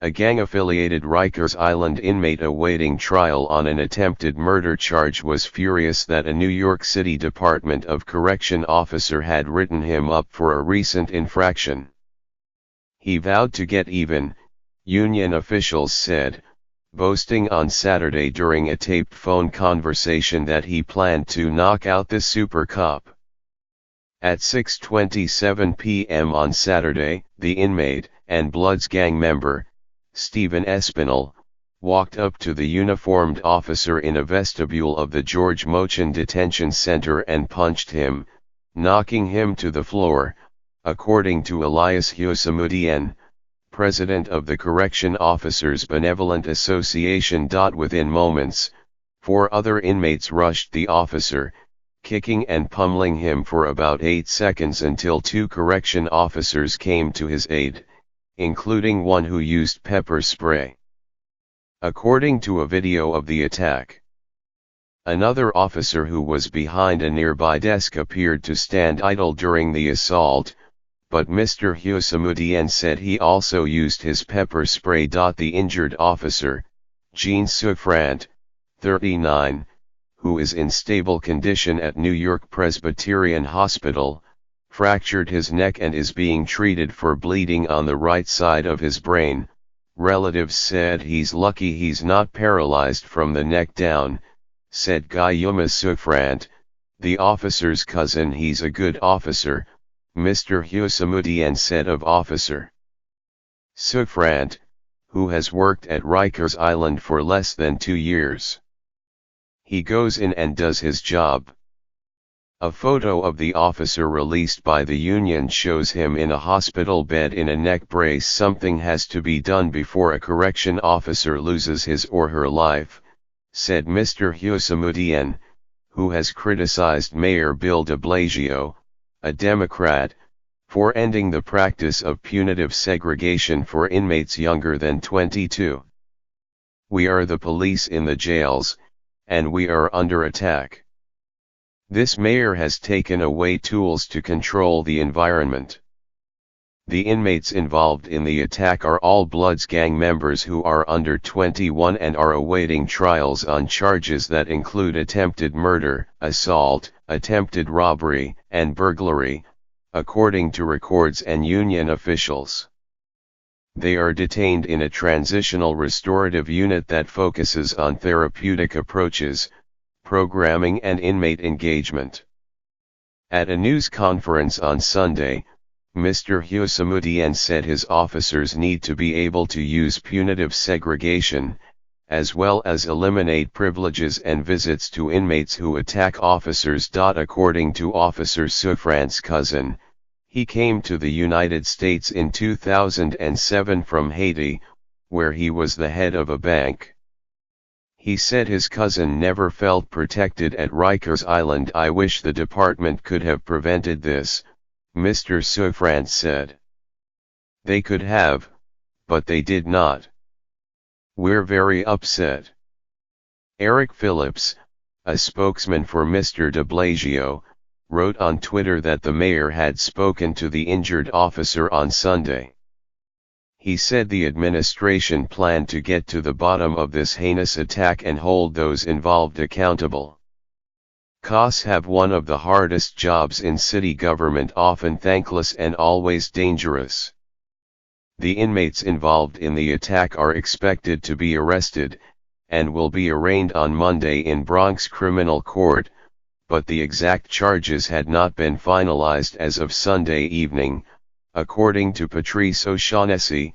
A gang-affiliated Rikers Island inmate awaiting trial on an attempted murder charge was furious that a New York City Department of Correction officer had written him up for a recent infraction. He vowed to get even, union officials said, boasting on Saturday during a taped phone conversation that he planned to knock out the super cop. At 6:27 p.m. on Saturday, the inmate and Bloods gang member, Stephen Espinal, walked up to the uniformed officer in a vestibule of the George Mochin Detention Center and punched him, knocking him to the floor, according to Elias Hyosamudian, president of the Correction Officers Benevolent Association. Within moments, 4 other inmates rushed the officer, kicking and pummeling him for about 8 seconds until 2 correction officers came to his aid, including one who used pepper spray. According to a video of the attack, another officer who was behind a nearby desk appeared to stand idle during the assault, but Mr. Hyosamudian said he also used his pepper spray. The injured officer, Jean Souffrant, 39, who is in stable condition at New York Presbyterian Hospital, fractured his neck and is being treated for bleeding on the right side of his brain. Relatives said he's lucky he's not paralyzed from the neck down, said Guillaume Souffrant, the officer's cousin. He's a good officer, Mr. Hyosamudian said of Officer Souffrant, who has worked at Rikers Island for less than 2 years. He goes in and does his job. A photo of the officer released by the union shows him in a hospital bed in a neck brace. Something has to be done before a correction officer loses his or her life, said Mr. Hyosamudian, who has criticized Mayor Bill de Blasio, a Democrat, for ending the practice of punitive segregation for inmates younger than 22. We are the police in the jails, and we are under attack. This mayor has taken away tools to control the environment. The inmates involved in the attack are all Bloods gang members who are under 21 and are awaiting trials on charges that include attempted murder, assault, attempted robbery, and burglary, according to records and union officials. They are detained in a transitional restorative unit that focuses on therapeutic approaches, programming and inmate engagement. At a news conference on Sunday, Mr. Hyosamudian said his officers need to be able to use punitive segregation, as well as eliminate privileges and visits to inmates who attack officers. According to Officer Souffrant's cousin, he came to the United States in 2007 from Haiti, where he was the head of a bank. He said his cousin never felt protected at Rikers Island. I wish the department could have prevented this, Mr. Souffrant said. They could have, but they did not. We're very upset. Eric Phillips, a spokesman for Mr. de Blasio, wrote on Twitter that the mayor had spoken to the injured officer on Sunday. He said the administration planned to get to the bottom of this heinous attack and hold those involved accountable. Cops have one of the hardest jobs in city government, often thankless and always dangerous. The inmates involved in the attack are expected to be arrested, and will be arraigned on Monday in Bronx Criminal Court, but the exact charges had not been finalized as of Sunday evening, according to Patrice O'Shaughnessy,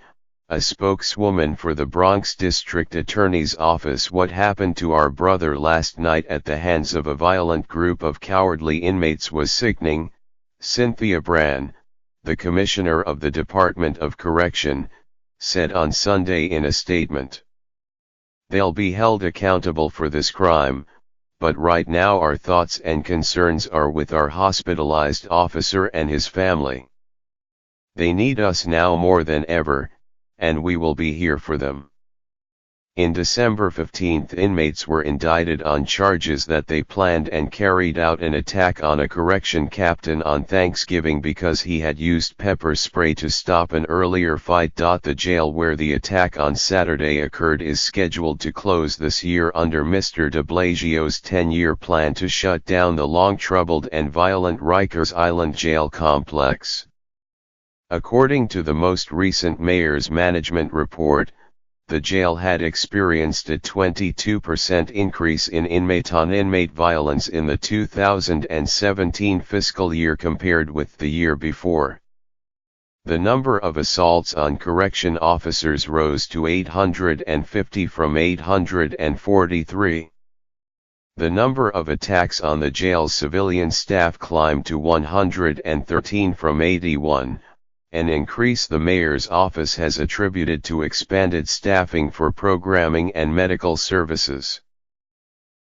a spokeswoman for the Bronx District Attorney's Office. What happened to our brother last night at the hands of a violent group of cowardly inmates was sickening, Cynthia Brann, the commissioner of the Department of Correction, said on Sunday in a statement. They'll be held accountable for this crime, but right now our thoughts and concerns are with our hospitalized officer and his family. They need us now more than ever, and we will be here for them. In December 15, inmates were indicted on charges that they planned and carried out an attack on a correction captain on Thanksgiving because he had used pepper spray to stop an earlier fight. The jail where the attack on Saturday occurred is scheduled to close this year under Mr. de Blasio's 10-year plan to shut down the long-troubled and violent Rikers Island jail complex. According to the most recent mayor's management report, the jail had experienced a 22% increase in inmate-on-inmate violence in the 2017 fiscal year compared with the year before. The number of assaults on correction officers rose to 850 from 843. The number of attacks on the jail's civilian staff climbed to 113 from 81. An increase the mayor's office has attributed to expanded staffing for programming and medical services.